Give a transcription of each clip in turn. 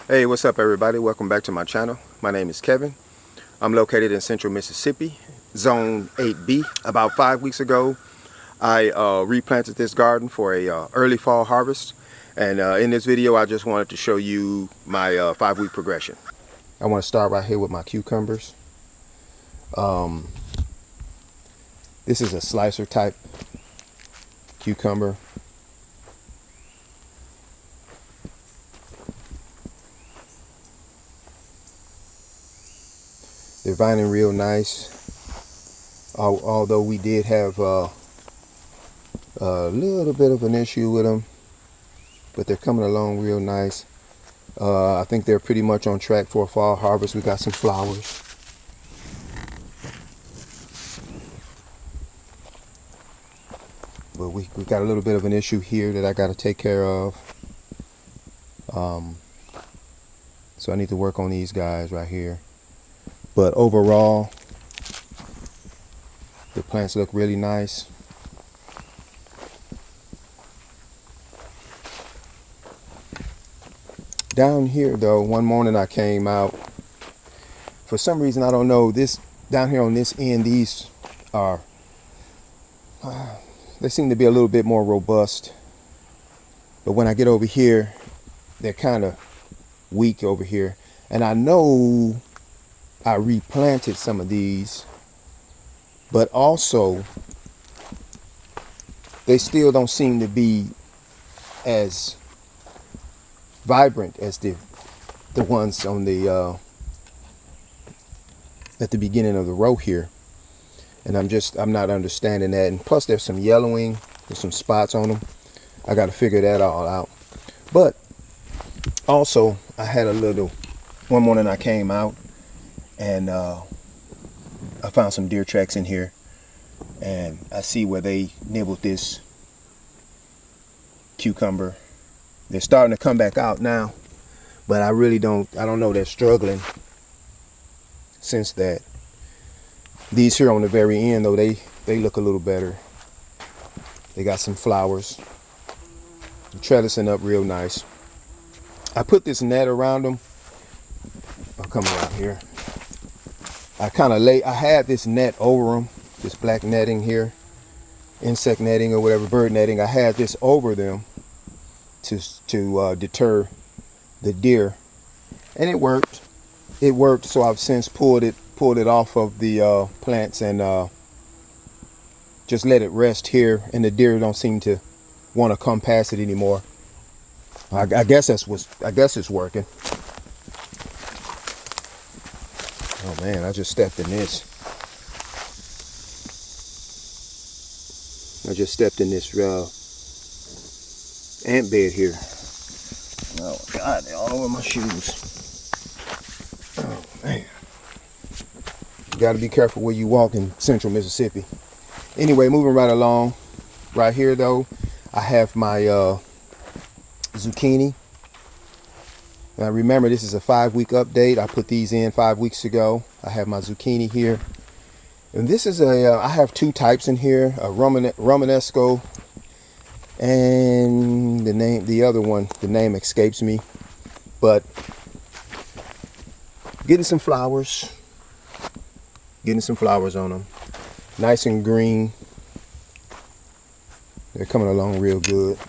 Hey, what's up everybody? Welcome back to my channel. My name is Kevin. I'm located in central Mississippi, zone 8B. About 5 weeks ago, I replanted this garden for a early fall harvest. And in this video, I just wanted to show you my 5-week progression. I want to start right here with my cucumbers. This is a slicer type cucumber. They're vining real nice, although we did have a little bit of an issue with them, but they're coming along real nice. I think they're pretty much on track for a fall harvest. We got some flowers. But we got a little bit of an issue here that I got to take care of. So I need to work on these guys right here. But overall, the plants look really nice. Down here though, one morning I came out. For some reason, I don't know, this down here on this end, these are, they seem to be a little bit more robust. But when I get over here, they're kind of weak over here. And I know I replanted some of these, but also they still don't seem to be as vibrant as the ones on the at the beginning of the row here. And I'm not understanding that. And plus there's some yellowing, there's some spots on them. I got to figure that all out. But also I had one morning I came out and I found some deer tracks in here, and I see where they nibbled this cucumber. They're starting to come back out now, but I don't know, they're struggling since that. These here on the very end though, they look a little better. They got some flowers. The trellising up real nice. I put this net around them. I'll come around here. I had this net over them, this black netting here, insect netting or whatever, bird netting. I had this over them to deter the deer, and it worked. It worked. So I've since pulled it off of the plants and just let it rest here, and the deer don't seem to want to come past it anymore. I guess it's working. Oh man, I just stepped in this. I just stepped in this ant bed here. Oh God, they're all over my shoes. Oh man. You gotta be careful where you walk in central Mississippi. Anyway, moving right along. Right here though, I have my zucchini. Now remember, this is a 5-week update. I put these in 5 weeks ago. I have my zucchini here. And this is I have 2 types in here, a Romanesco, and the other one, the name escapes me. But getting some flowers on them. Nice and green. They're coming along real good.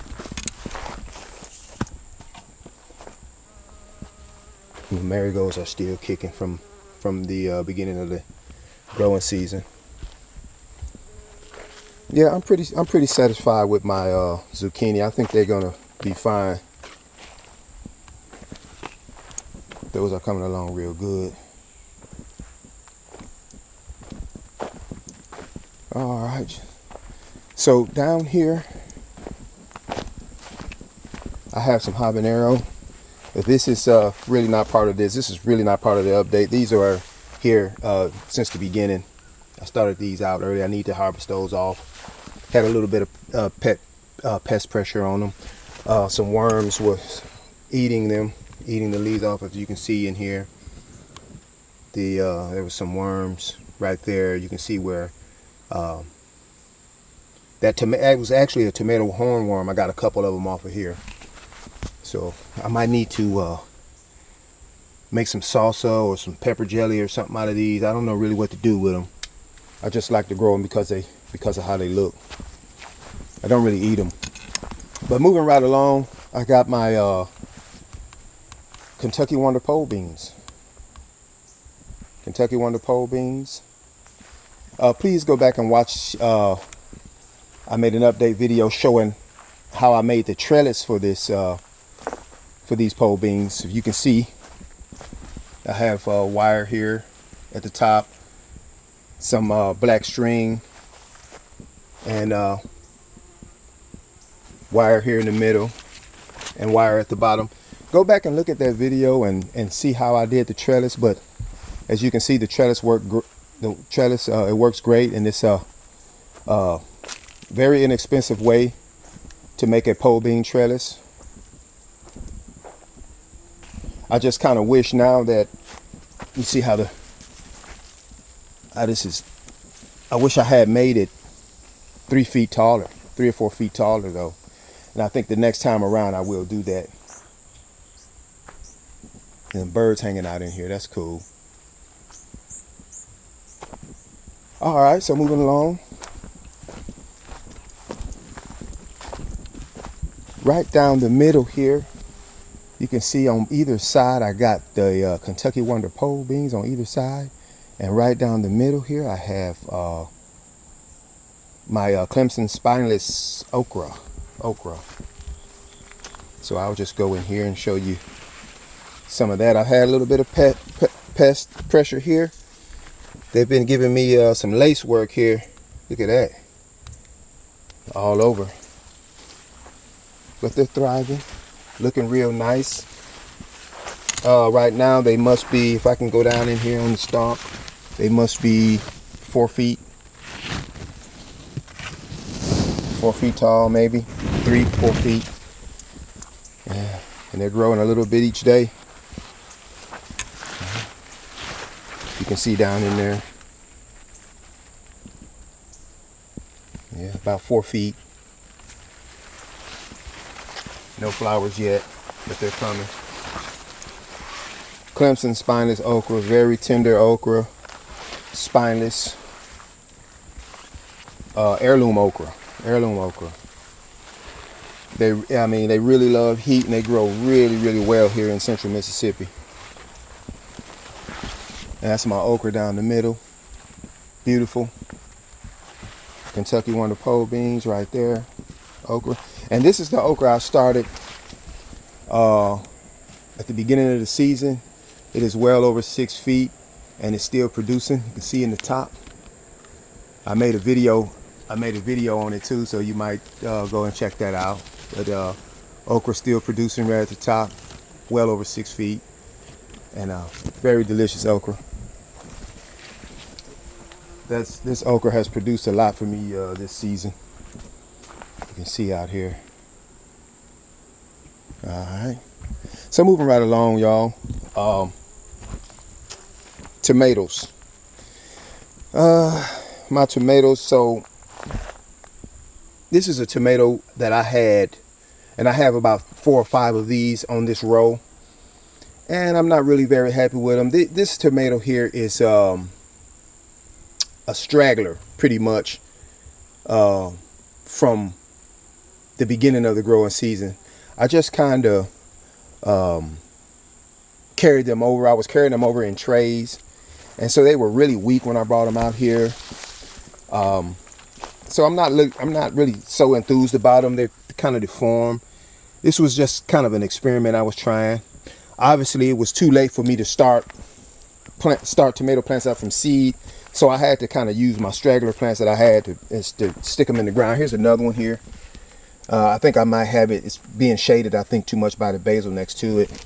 The marigolds are still kicking from the beginning of the growing season. Yeah, I'm pretty satisfied with my zucchini. I think they're gonna be fine. Those are coming along real good. All right. So down here, I have some habanero. But this is really not part of this. This is really not part of the update. These are here since the beginning. I started these out early. I need to harvest those off. Had a little bit of pest pressure on them. Some worms were eating the leaves off, as you can see in here. There was some worms right there. You can see where it was actually a tomato hornworm. I got a couple of them off of here. So I might need to make some salsa or some pepper jelly or something out of these. I don't know really what to do with them. I just like to grow them because of how they look. I don't really eat them. But moving right along, I got my Kentucky Wonder pole beans. Kentucky Wonder pole beans. Please go back and watch. I made an update video showing how I made the trellis for this for these pole beans. If you can see, I have wire here at the top, some black string, and wire here in the middle, and wire at the bottom. Go back and look at that video and see how I did the trellis. But as you can see, the trellis it works great, and it's a very inexpensive way to make a pole bean trellis. I just kind of wish now that you see how this is. I wish I had made it 3 feet taller, 3 or 4 feet taller though. And I think the next time around I will do that. And birds hanging out in here, that's cool. All right, so moving along. Right down the middle here, you can see on either side I got the Kentucky Wonder pole beans on either side. And right down the middle here I have my Clemson spineless okra. So I'll just go in here and show you some of that. I've had a little bit of pest pressure here. They've been giving me some lace work here. Look at that. All over. But they're thriving. Looking real nice. Right now they must be, if I can go down in here on the stalk, they must be 4 feet. 4 feet tall, maybe 3, 4 feet. Yeah. And they're growing a little bit each day. You can see down in there. Yeah, about 4 feet. No flowers yet, but they're coming. Clemson spineless okra, very tender okra, spineless. Heirloom okra. They really love heat, and they grow really, really well here in central Mississippi. And that's my okra down the middle. Beautiful. Kentucky Wonder pole beans right there. Okra. And this is the okra I started at the beginning of the season. It is well over 6 feet and it's still producing. You can see in the top. I made a video on it too, so you might go and check that out. But okra still producing right at the top, well over 6 feet, and very delicious okra. This okra has produced a lot for me this season. You can see out here. All right. So moving right along, y'all. Tomatoes. My tomatoes. So this is a tomato that I had, and I have about 4 or 5 of these on this row, and I'm not really very happy with them. This tomato here is a straggler, pretty much, from the beginning of the growing season. I just kind of carried them over. I was carrying them over in trays, and so they were really weak when I brought them out here. So I'm not really so enthused about them. They're kind of deformed. This was just kind of an experiment I was trying. Obviously, it was too late for me to start tomato plants out from seed, so I had to kind of use my straggler plants that I had to stick them in the ground. Here's another one here. I think I might have it. It's being shaded, I think, too much by the basil next to it.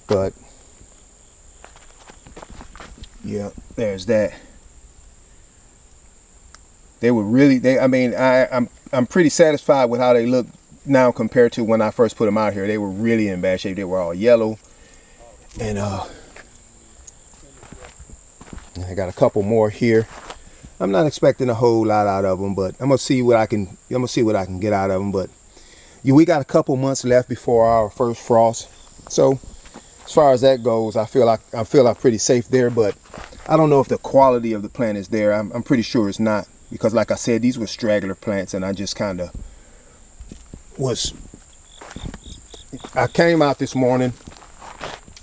But yeah, there's that. They were really, I'm pretty satisfied with how they look now compared to when I first put them out here. They were really in bad shape. They were all yellow, and I got a couple more here. I'm not expecting a whole lot out of them, but I'm gonna see what I can get out of them. But we got a couple months left before our first frost, so as far as that goes, I feel I'm pretty safe there, but I don't know if the quality of the plant is there. I'm pretty sure it's not, because like I said, these were straggler plants, and I just kind of I came out this morning,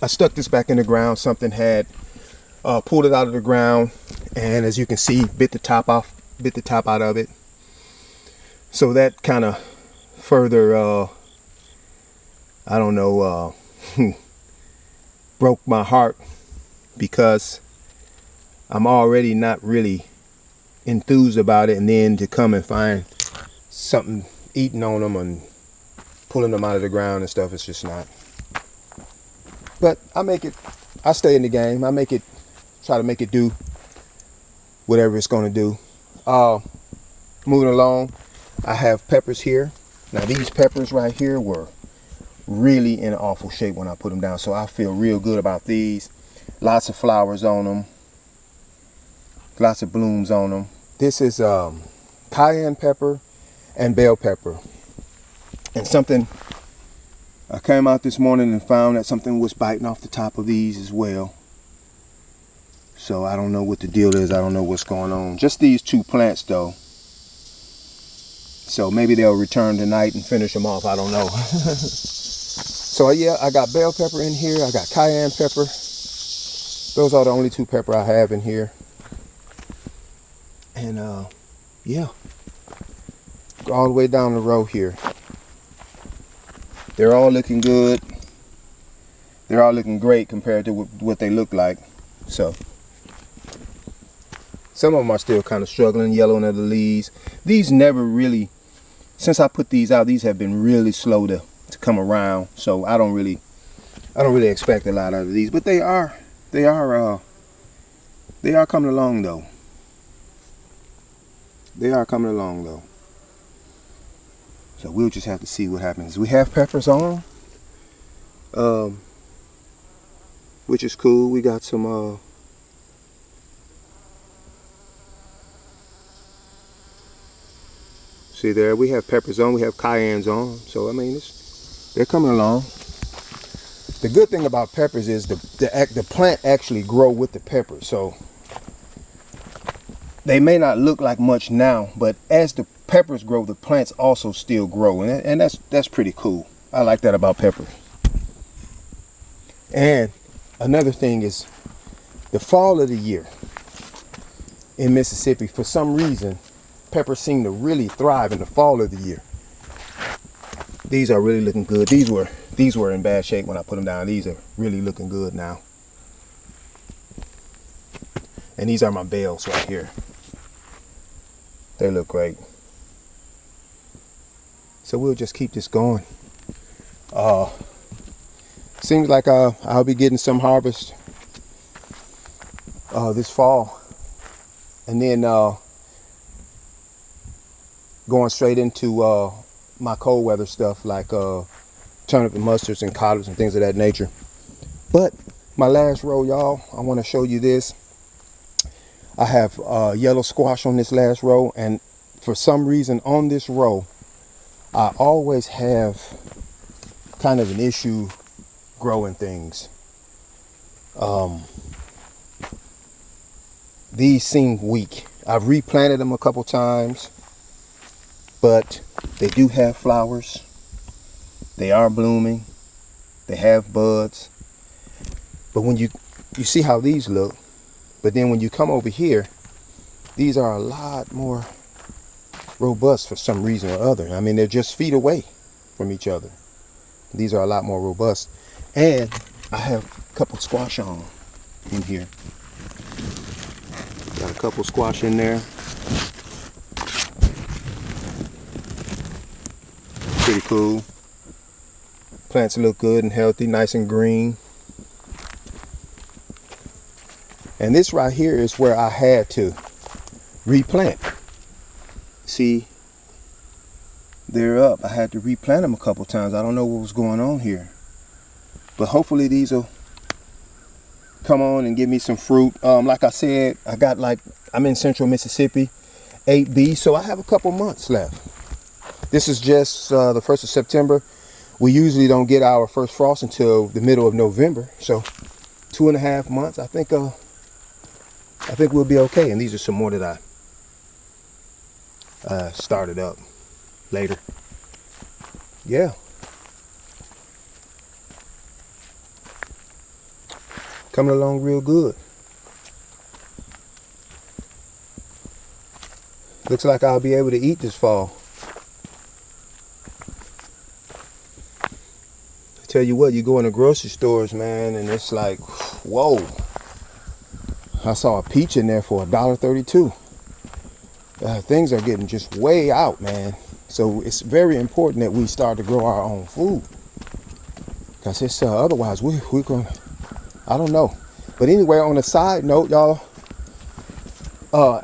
I stuck this back in the ground. Something had pulled it out of the ground, and as you can see, bit the top out of it. So that kind of further, I don't know, broke my heart, because I'm already not really enthused about it, and then to come and find something eating on them and pulling them out of the ground and stuff, it's just not. But I stay in the game. Try to make it do whatever it's going to do. Moving along, I have peppers here. Now these peppers right here were really in awful shape when I put them down, so I feel real good about these. Lots of flowers on them, lots of blooms on them. This is cayenne pepper and bell pepper. And something, I came out this morning and found that something was biting off the top of these as well. So I don't know what the deal is. I don't know what's going on. Just these two plants though. So maybe they'll return tonight and finish them off. I don't know. So yeah, I got bell pepper in here. I got cayenne pepper. Those are the only two pepper I have in here. And yeah, go all the way down the row here. They're all looking good. They're all looking great compared to what they look like. So some of them are still kind of struggling, yellowing of the leaves. These never really, since I put these out, these have been really slow to come around. So I don't really expect a lot out of these, but they are coming along though. They are coming along though. So we'll just have to see what happens. We have peppers on, which is cool. We got some see there, we have peppers on, we have cayennes on. So I mean, they're coming along. The good thing about peppers is the plant actually grow with the pepper. So they may not look like much now, but as the peppers grow, the plants also still grow, and that's pretty cool. I like that about peppers. And another thing is the fall of the year in Mississippi, for some reason, peppers seem to really thrive in the fall of the year. These are really looking good. These were in bad shape when I put them down. These are really looking good now. And these are my bells right here. They look great. So we'll just keep this going. Seems like I'll be getting some harvest this fall, and then going straight into my cold weather stuff like turnip and mustards and collards and things of that nature. But my last row, y'all, I want to show you this. I have yellow squash on this last row, and for some reason on this row I always have kind of an issue growing things. These seem weak. I've replanted them a couple times, but they do have flowers. They are blooming. They have buds. But when you see how these look, but then when you come over here, these are a lot more robust for some reason or other. I mean, they're just feet away from each other. These are a lot more robust. And I have a couple squash on in here. Got a couple squash in there. Pretty cool. Plants look good and healthy, nice and green. And this right here is where I had to replant. See, they're up. I had to replant them a couple times. I don't know what was going on here, but hopefully these will come on and give me some fruit. Like I said, I'm in central Mississippi, 8B, so I have a couple months left. This is just the 1st of September. we usually don't get our first frost until the middle of November. So 2.5 months, I think we'll be okay. And these are some more that I started up later. Yeah. Coming along real good. Looks like I'll be able to eat this fall. I tell you what, you go in the grocery stores, man, and it's like, whoa. I saw a peach in there for $1.32. Things are getting just way out, man. So it's very important that we start to grow our own food. Because it's otherwise we're going, I don't know. But anyway, on a side note, y'all,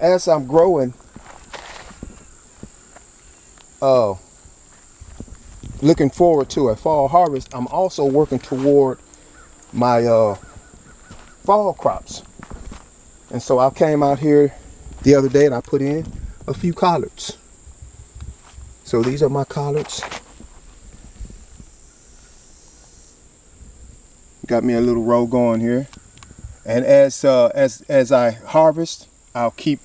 as I'm growing, looking forward to a fall harvest, I'm also working toward my fall crops. And so I came out here the other day and I put in a few collards. So these are my collards. Got me a little row going here. And as I harvest, I'll keep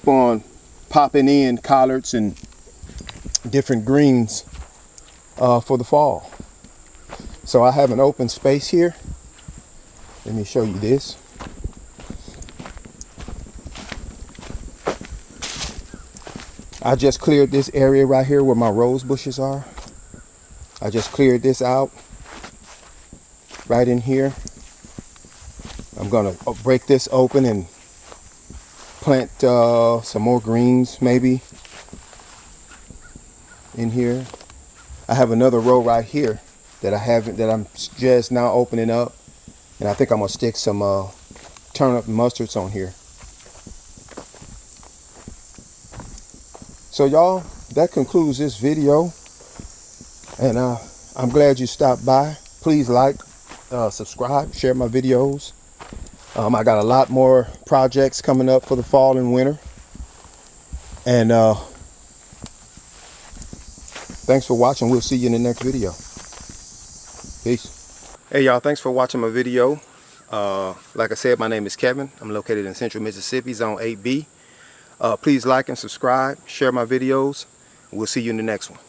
on popping in collards and different greens for the fall. So I have an open space here. Let me show you this. I just cleared this area right here where my rose bushes are. I just cleared this out right in here. I'm gonna break this open and plant some more greens maybe in here. I have another row right here that I'm just now opening up, and I think I'm gonna stick some turnip mustards on here. So y'all, that concludes this video, and I'm glad you stopped by. Please like, subscribe, share my videos. I got a lot more projects coming up for the fall and winter, and thanks for watching. We'll see you in the next video. Peace. Hey y'all, thanks for watching my video. Like I said, my name is Kevin. I'm located in Central Mississippi, Zone 8B. Please like and subscribe, share my videos. We'll see you in the next one.